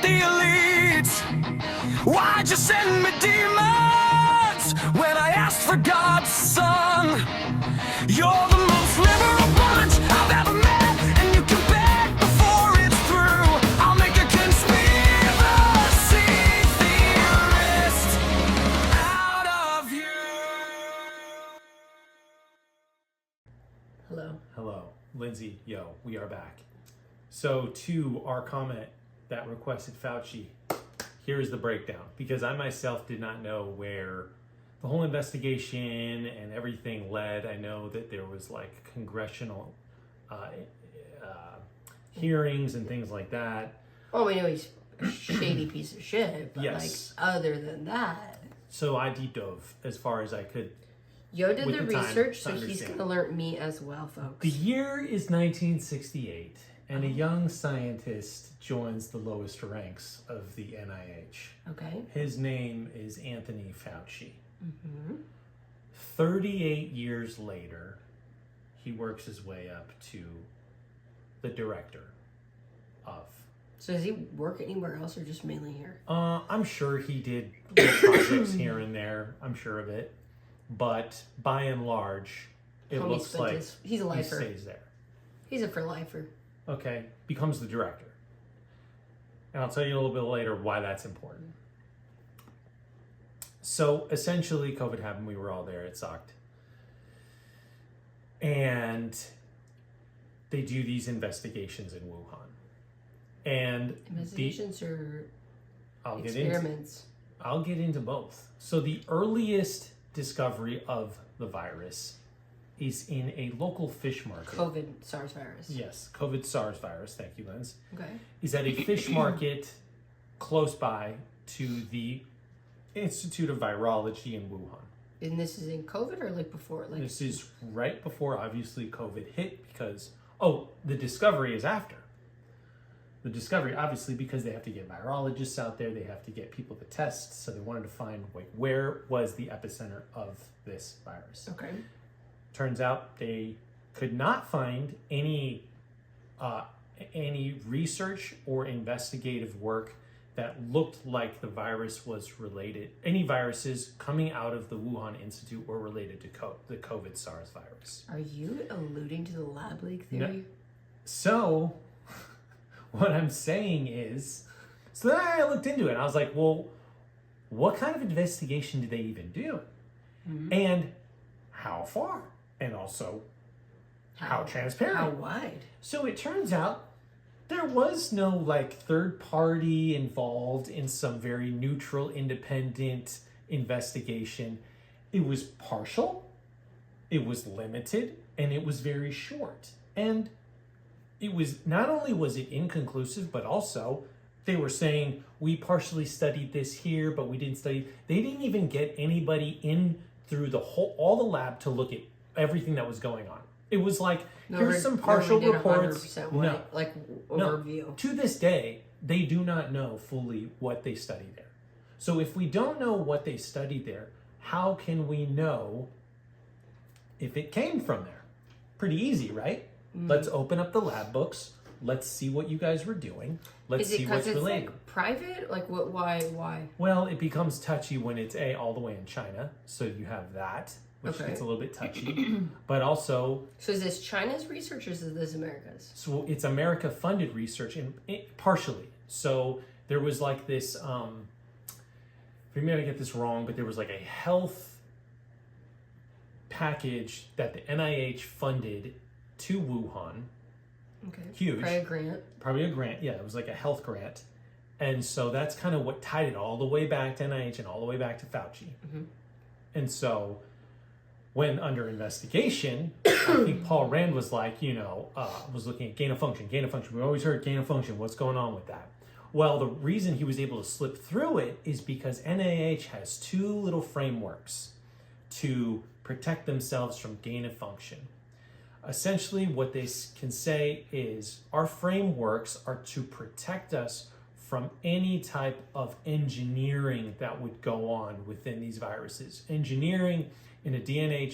defeat the elites? Why'd you send me demons when I asked for God's son? You're the most liberal bunch I've ever met, and you can bet before it's through, I'll make a conspiracy theorist out of you. Hello, Lindsay, we are back. So to our comment that requested Fauci, here's the breakdown, because I myself did not know where the whole investigation and everything led. I know that there was like congressional hearings and things like that. Well, we know he's a shady piece of shit, but Yes. like other than that. So I deep dove as far as I could. Yo did With the the time research, to so he's understand. gonna learn me as well, folks. The year is 1968, and a young scientist joins the lowest ranks of the NIH. Okay. His name is Anthony Fauci. Mm-hmm. 38 years later, he works his way up to the director of. So does he work anywhere else or just mainly here? I'm sure he did little projects here and there. I'm sure of it. But by and large, it Homie looks spent like his- he's a he lifer. stays there. He's a for lifer. Okay, becomes the director. And I'll tell you a little bit later why that's important. So essentially, COVID happened. We were all there. It sucked. And they do these investigations in Wuhan. And Investigations or I'll experiments? get into both. So the earliest discovery of the virus is in a local fish market. COVID, SARS virus. Yes, COVID SARS virus. Thank you, Linz. Okay. Is at a fish market close by to the Institute of Virology in Wuhan. And this is in COVID or like before? Like This is right before, obviously, COVID hit because, the discovery is after. The discovery, obviously, because they have to get virologists out there, they have to get people to test, so they wanted to find where was the epicenter of this virus. Okay. Turns out they could not find any research or investigative work that looked like the virus was related. Any viruses coming out of the Wuhan Institute were related to the COVID SARS virus. Are you alluding to the lab leak theory? No. So, what I'm saying is, so then I looked into it and I was like, well, what kind of investigation did they even do? Mm-hmm. And how far? And also, how transparent? How wide? So it turns out there was no third party involved in some very neutral, independent investigation. It was partial, it was limited, and it was very short. And it was, not only was it inconclusive, but also they were saying, we partially studied this here, but we didn't study. They didn't even get anybody in through all the lab to look at everything that was going on. It was like, here's some partial reports. No. Overview. To this day, they do not know fully what they studied there. So if we don't know what they studied there, how can we know if it came from there? Pretty easy, right? Let's open up the lab books. Let's see what you guys were doing. Let's see what's related. Like private? Like what? Why? Well, it becomes touchy when it's all the way in China. So you have that, which Okay. gets a little bit touchy. But also, So is this China's research or is this America's? so it's America-funded research, partially. So there was like this, we may get this wrong, but there was like a health package that the NIH funded to Wuhan. Okay. Huge. Probably a grant. Yeah, it was like a health grant. And so that's kind of what tied it all the way back to NIH and all the way back to Fauci. Mm-hmm. And so when under investigation, I think Paul Rand was like, was looking at gain of function. We always heard gain of function. What's going on with that? Well, the reason he was able to slip through it is because NIH has two little frameworks to protect themselves from gain of function. Essentially, what they can say is our frameworks are to protect us from any type of engineering that would go on within these viruses. Engineering in a DNA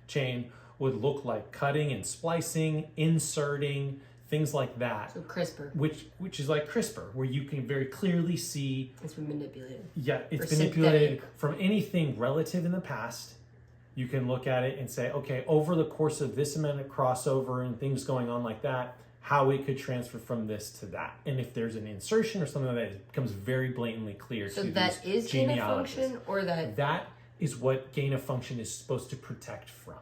chain would look like cutting and splicing, inserting things like that. So CRISPR. Which is like CRISPR, where you can very clearly see. It's been manipulated. Yeah, it's Or manipulated synthetic. from anything relative in the past. You can look at it and say, okay, over the course of this amount of crossover and things going on like that, how it could transfer from this to that. And if there's an insertion or something like that, it becomes very blatantly clear So to that these is gain of genealogists. function, or that That is what gain of function is supposed to protect from.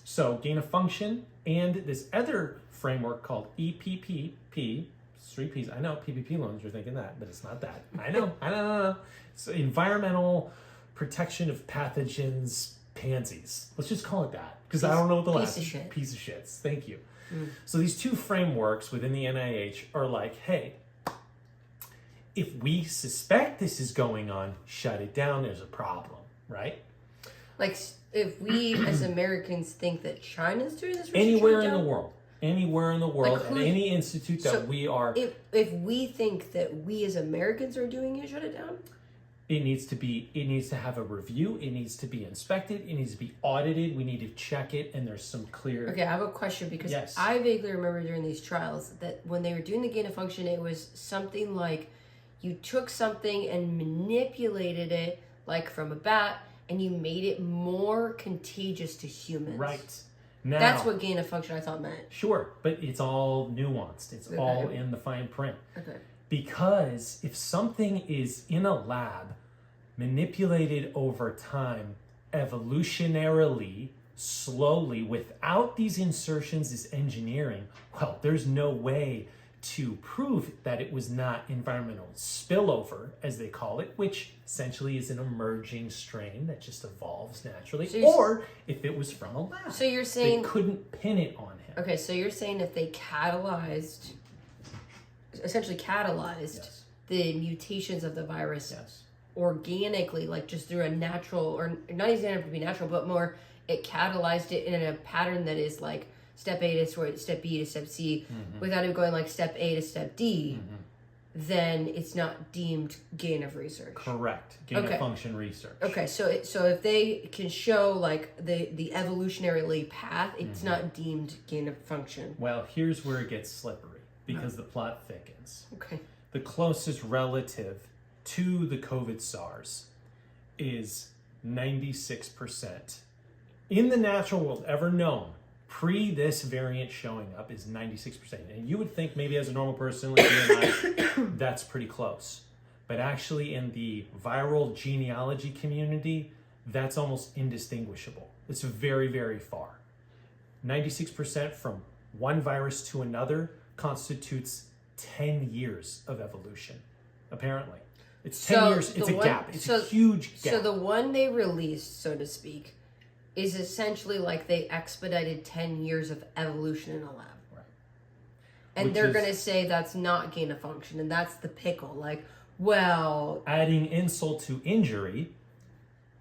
So gain of function and this other framework called EPPP, it's 3 Ps. I know PPP loans, you're thinking that, but it's not that. I know. It's environmental protection of pathogens, pansies. Let's just call it that, because I don't know what the last piece of shit. piece of shits. Thank you. So these two frameworks within the NIH are like, hey, if we suspect this is going on, shut it down. There's a problem, right? like if we as Americans think that China's doing this, we should Anywhere shut in the down? world, at who's- any institute that so we are, If we think that we as Americans are doing it, shut it down. it needs to have a review. It needs to be inspected. It needs to be audited. We need to check it, and there's some clear. Okay, I have a question because Yes. I vaguely remember during these trials that when they were doing the gain of function, it was something like you took something and manipulated it, like from a bat, and you made it more contagious to humans. Right. Now, That's what gain of function I thought meant. Sure, but it's all nuanced. It's all in the fine print. Okay. Because if something is in a lab, manipulated over time, evolutionarily, slowly, without these insertions, this engineering, well, there's no way to prove that it was not environmental spillover, as they call it, which essentially is an emerging strain that just evolves naturally, So you're- or if it was from a lab. So you're They saying couldn't pin it on him. okay, so you're saying if they essentially catalyzed Yes. the mutations of the virus Yes. organically, like just through a natural, or not even have to be natural, but more it catalyzed it in a pattern that is like step A to step B to step C, without it going like step A to step D, then it's not deemed gain of research. Correct. Gain Okay. of function research. Okay, so if they can show like the evolutionary path, it's not deemed gain of function. Well, here's where it gets slippery because the plot thickens. Okay. The closest relative to the COVID SARS is 96%. In the natural world, ever known, pre this variant showing up, is 96%. And you would think maybe as a normal person like you and I, that's pretty close. But actually in the viral genealogy community, that's almost indistinguishable. It's very, very far. 96% from one virus to another constitutes 10 years of evolution, apparently. It's 10 years, it's a gap. It's a huge gap. So the one they released, so to speak, is essentially like they expedited 10 years of evolution in a lab. Right. And Which they're is- going to say that's not gain of function, and that's the pickle. Like, well, Adding insult to injury,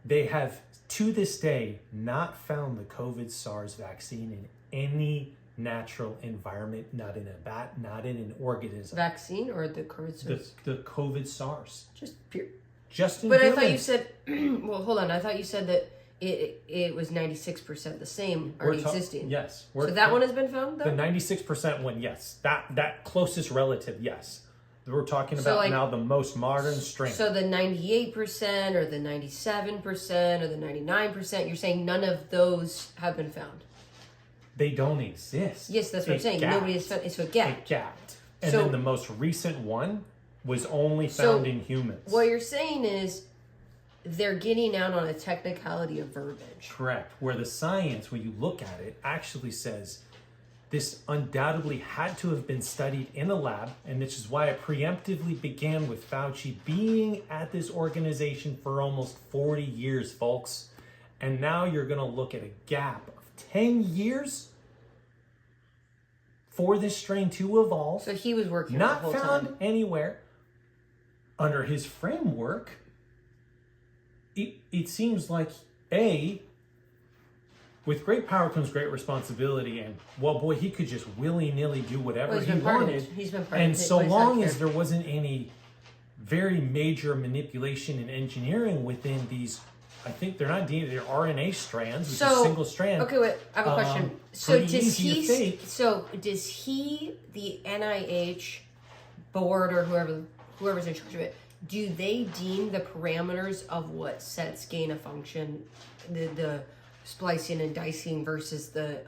they have to this day not found the COVID SARS vaccine in any natural environment, not in a bat, not in an organism. vaccine or the COVID? The COVID SARS. Just pure. Just in But I humans. thought you said, well, hold on. I thought you said that it was 96% the same already existing. Yes. So that one has been found, though? The 96% one, yes. That closest relative, yes. We're talking So, about like- now the most modern strain. So the 98% or the 97% or the 99%, you're saying none of those have been found? They don't exist. Yes, that's what I'm It saying. gapped. Nobody has found. It's a gap. It gapped. And So- then the most recent one was only So, found in humans. What you're saying is they're getting out on a technicality of verbiage. Correct. Where the science, when you look at it, actually says this undoubtedly had to have been studied in a lab, and this is why it preemptively began with Fauci being at this organization for almost 40 years, folks. And now you're going to look at a gap of 10 years for this strain to evolve. So he was working on Not the whole found time. anywhere. Under his framework, it seems like, with great power comes great responsibility, and well, boy, he could just willy-nilly do whatever Well, he's he been pardoned. wanted. He's been pardoned. And so He's not long as here. there wasn't any very major manipulation and engineering within these I think they're not DNA, they're RNA strands, which So is single strand. okay, wait. I have a question. So pretty does easy to he? fake. So does he, the NIH board or whoever's in charge of it, do they deem the parameters of what sets gain of function, the splicing and dicing versus the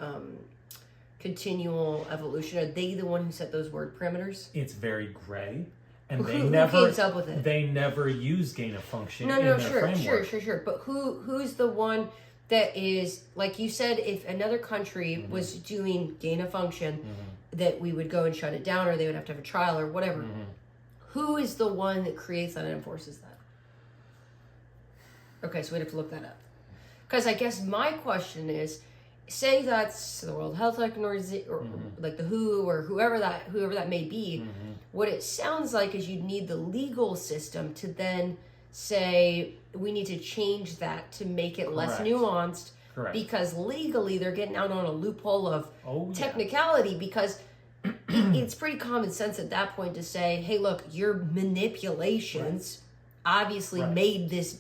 continual evolution? Are they the one who set those word parameters? It's very gray. And Who comes up with it? They never use gain of function in No, their framework. sure. But who's the one that is, like you said, if another country was doing gain of function, that we would go and shut it down, or they would have to have a trial or whatever. Who is the one that creates that and enforces that? Okay, so we'd have to look that up. Because I guess my question is, say that's the World Health Organization, or like the WHO, or whoever that may be. What it sounds like is you'd need the legal system to then say we need to change that to make it less nuanced. Correct. Because legally they're getting out on a loophole of technicality, because it's pretty common sense at that point to say, hey, look, your manipulations obviously made this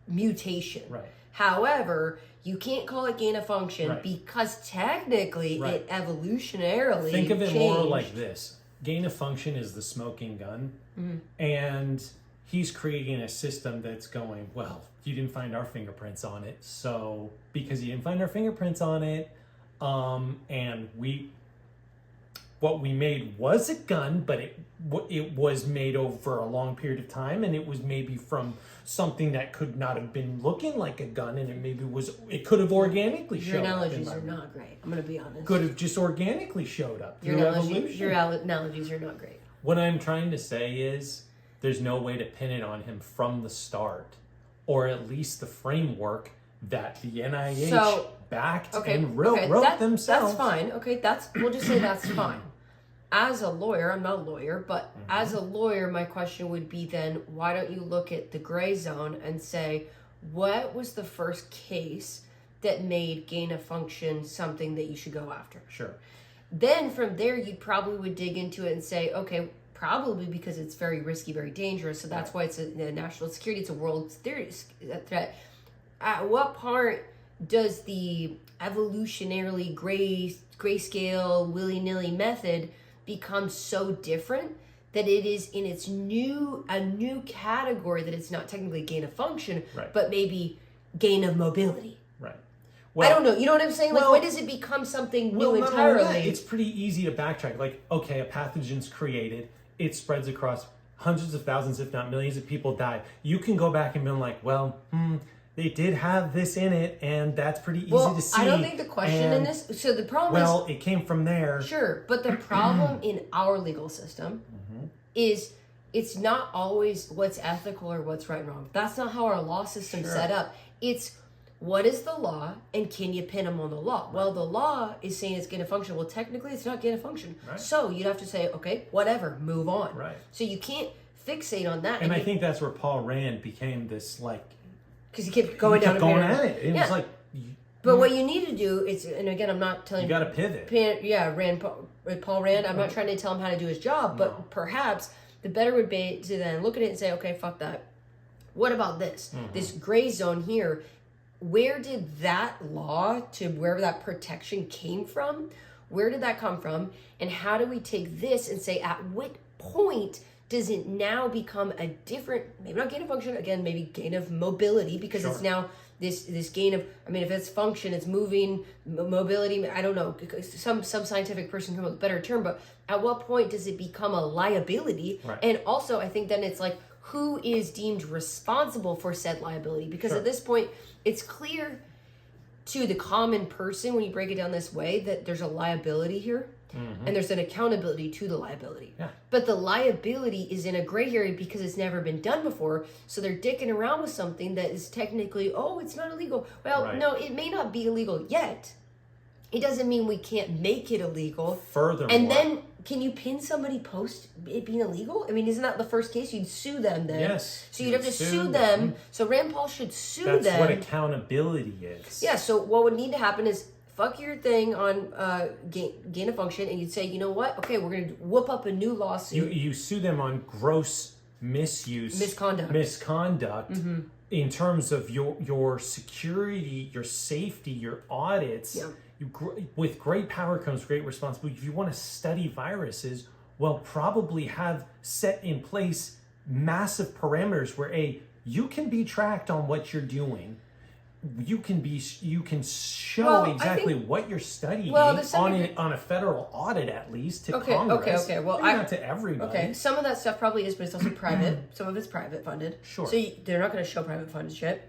mutation. Right. However, you can't call it gain of function because technically it evolutionarily Think of it changed. more like this. Gain of function is the smoking gun, and he's creating a system that's going, well, you didn't find our fingerprints on it, so because you didn't find our fingerprints on it, and what we made was a gun, but it was made over a long period of time, and it was maybe from something that could not have been looking like a gun, and it could have organically Your showed up. analogies are not great. I'm going to be honest. Could have just organically showed up Your through analogies, evolution. your analogies are not great. What I'm trying to say is there's no way to pin it on him from the start, or at least the framework that the NIH backed and wrote themselves. That's fine. Okay, we'll just say that's fine. As a lawyer, I'm not a lawyer, but as a lawyer, my question would be then, why don't you look at the gray zone and say, what was the first case that made gain of function something that you should go after? Sure. Then from there, you probably would dig into it and say, okay, probably because it's very risky, very dangerous. So that's why it's a national security, it's a world threat. At what part does the evolutionarily grayscale, willy-nilly method become so different that it is in its a new category, that it's not technically gain of function, but maybe gain of mobility? Right. Well, I don't know. You know what I'm saying? Like, when does it become something new entirely? It's pretty easy to backtrack. Like, okay, a pathogen's created. It spreads across hundreds of thousands, if not millions of people die. You can go back and be like, well, they did have this in it, and that's pretty easy to see. I don't think the question in this... So the problem is... Well, it came from there. Sure, but the problem in our legal system is it's not always what's ethical or what's right and wrong. That's not how our law system's set up. It's what is the law, and can you pin them on the law? Well, the law is saying it's gain of function. Well, technically, it's not gain of function. So you'd have to say, okay, whatever, move on. Right. So you can't fixate on that. And I think that's where Paul Rand became this, like... Because he kept going down at it. It was like... But what you need to do is, and again, I'm not telling you... You got to pivot. Paul Rand, I'm not trying to tell him how to do his job, but perhaps the better would be to then look at it and say, okay, fuck that. What about this? This gray zone here, where did that law to wherever that protection came from, where did that come from? And how do we take this and say, at what point does it now become a different, maybe not gain of function, again, maybe gain of mobility, because it's now this gain of, I mean, if it's function, it's moving, mobility, I don't know, some scientific person come up with a better term, but at what point does it become a liability? And also, I think then it's like, who is deemed responsible for said liability? Because at this point, it's clear to the common person, when you break it down this way, that there's a liability here. And there's an accountability to the liability. But the liability is in a gray area because it's never been done before. So they're dicking around with something that is technically, oh, it's not illegal. Well, no, it may not be illegal yet. It doesn't mean we can't make it illegal. Furthermore. And then, can you pin somebody post it being illegal? I mean, isn't that the first case? You'd sue them then. Yes. So you'd have to sue them. So Rand Paul should sue them. That's what accountability is. Yeah, so what would need to happen is, fuck your thing on gain of function, and you'd say, you know what? Okay, we're going to whoop up a new lawsuit. You sue them on gross misconduct. in terms of your security, your safety, your audits, Yeah. with great power comes great responsibility. If you want to study viruses, well, probably have set in place massive parameters where you can be tracked on what you're doing. You can show Well, I exactly think- what you're studying Well, there's something on a federal audit, at least to Okay, Congress. okay. Well, Maybe not to everybody. Okay, some of that stuff probably is, but it's also private. Some of it's private funded. Sure. So they're not going to show private funded shit.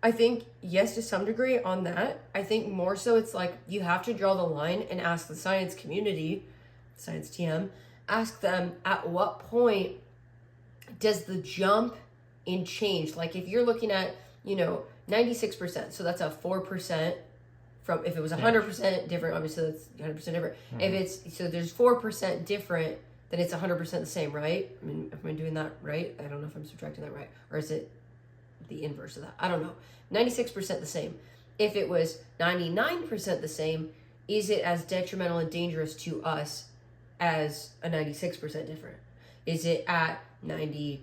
I think, yes, to some degree on that. I think more so it's like you have to draw the line and ask the science community, science TM, ask them at what point does the jump in change? Like if you're looking at, 96%, so that's a 4% from, if it was 100% different, obviously that's 100% different. If it's, so there's 4% different, then it's 100% the same, right? I mean, am I doing that right? I don't know if I'm subtracting that right. Or is it the inverse of that? I don't know. 96% the same. If it was 99% the same, is it as detrimental and dangerous to us as a 96% different? Is it at 90%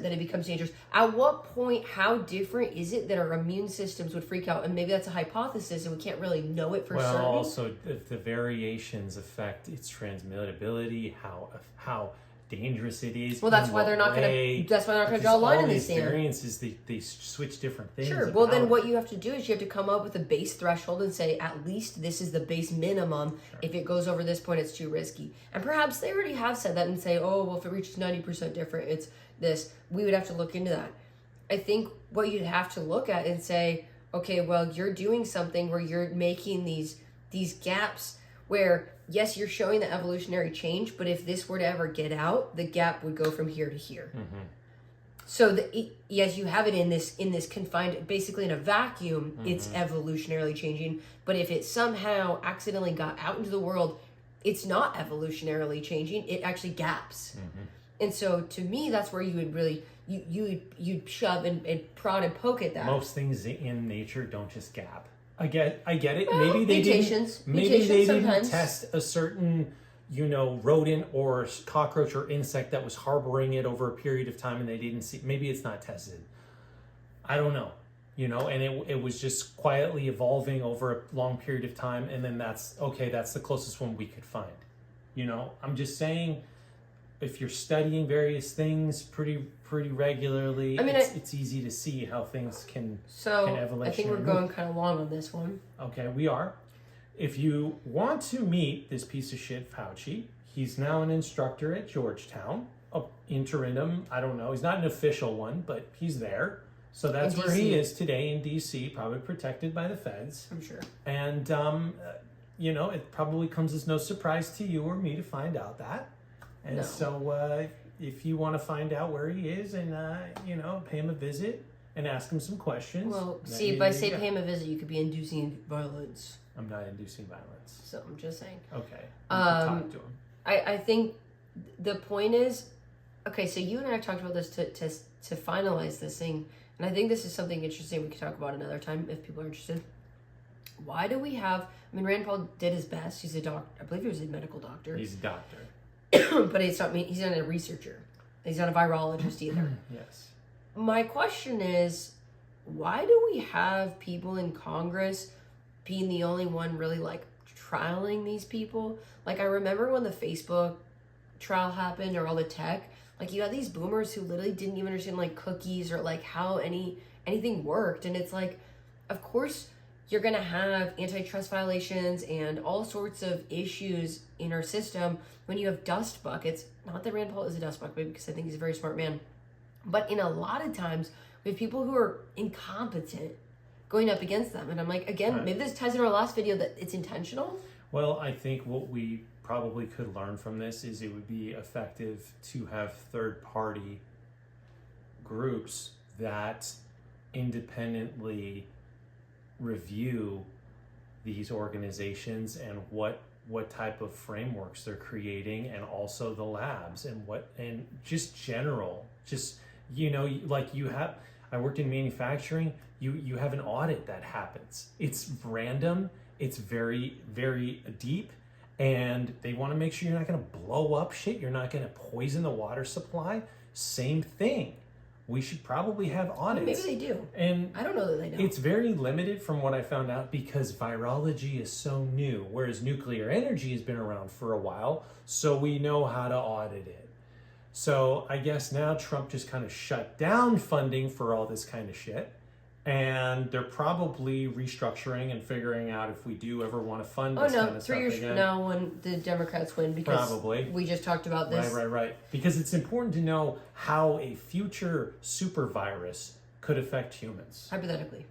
that it becomes dangerous? At what point, how different is it that our immune systems would freak out? And maybe that's a hypothesis and we can't really know it for Well, certain. also if the variations affect its transmittability, how dangerous it is. Well, that's in why they're what not going way, to. That's why they're not going to because draw a line all in the these sand. variances, they switch different things. Sure. Well, then about what it. you have to do is you have to come up with a base threshold and say at least this is the base minimum. Sure. If it goes over this point, it's too risky. And perhaps they already have said that and say, oh, well, if it reaches 90% different, it's this. We would have to look into that. I think what you'd have to look at and say, okay, well, you're doing something where you're making these gaps where, yes, you're showing the evolutionary change, but if this were to ever get out, the gap would go from here to here. Mm-hmm. So yes, you have it in this confined, basically in a vacuum, it's evolutionarily changing. But if it somehow accidentally got out into the world, it's not evolutionarily changing. It actually gaps. And so to me, that's where you would really, you'd shove and prod and poke at that. Most things in nature don't just gap. I get it. Well, Maybe they mutations. didn't. Maybe Mutations they didn't sometimes. test a certain, rodent or cockroach or insect that was harboring it over a period of time, and they didn't see. Maybe it's not tested. I don't know. And it was just quietly evolving over a long period of time, and then that's the closest one we could find. I'm just saying, if you're studying various things pretty regularly, I mean, it's easy to see how things can evolution. I think we're going kind of long on this one. Okay, we are. If you want to meet this piece of shit Fauci, he's now an instructor at Georgetown, interim. I don't know. He's not an official one, but he's there. So that's where he is today in D.C., probably protected by the feds. I'm sure. And, it probably comes as no surprise to you or me to find out that. And No. so if you want to find out where he is and, pay him a visit and ask him some questions. Well, then see, you- by there you say go. pay him a visit, you could be inducing violence. I'm not inducing violence. So I'm just saying. Okay. You can talk to him. I think the point is, okay, so you and I talked about this to finalize this thing, and I think this is something interesting we could talk about another time if people are interested. Why do we have, Rand Paul did his best. He's a doctor. I believe he was a medical doctor. He's a doctor. But he's not a researcher. He's not a virologist either. Yes. My question is, why do we have people in Congress being the only one really like trialing these people? Like I remember when the Facebook trial happened or all the tech, like you had these boomers who literally didn't even understand like cookies or like how anything worked. And it's like, of course you're going to have antitrust violations and all sorts of issues in our system when you have dust buckets. Not that Rand Paul is a dust bucket, because I think he's a very smart man. But in a lot of times, we have people who are incompetent going up against them. And I'm like, again, Right. maybe this ties into our last video that it's intentional. Well, I think what we probably could learn from this is it would be effective to have third-party groups that independently review these organizations and what type of frameworks they're creating, and also the labs and just general, like I worked in manufacturing, you have an audit that happens. It's random, it's very, very deep, and they want to make sure you're not going to blow up shit, you're not going to poison the water supply. Same thing we should probably have audits. Maybe they do. And I don't know that they don't. it's very limited from what I found out because virology is so new, whereas nuclear energy has been around for a while, so we know how to audit it. So I guess now Trump just kind of shut down funding for all this kind of shit. And they're probably restructuring and figuring out if we do ever want to fund this kind of stuff 3 years again. from now when the Democrats win, because Probably. we just talked about this. Right. Because it's important to know how a future super virus could affect humans. Hypothetically.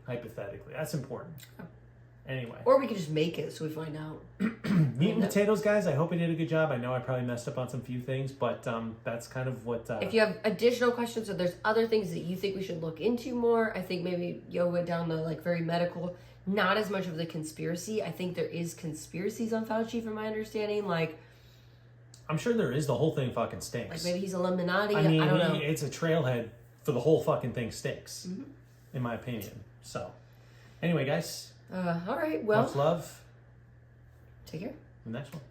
That's important. Anyway. Or we could just make it so we find out. Meat and potatoes, guys. I hope I did a good job. I know I probably messed up on some few things, but that's kind of what... If you have additional questions or there's other things that you think we should look into more, I think maybe Yo went down the like very medical, not as much of the conspiracy. I think there is conspiracies on Fauci from my understanding. Like, I'm sure there is. The whole thing fucking stinks. like maybe he's Illuminati. I mean, I don't know. it's a trailhead for the whole fucking thing stinks, in my opinion. So, anyway, guys. All right. Well, Much love. take care. The next one.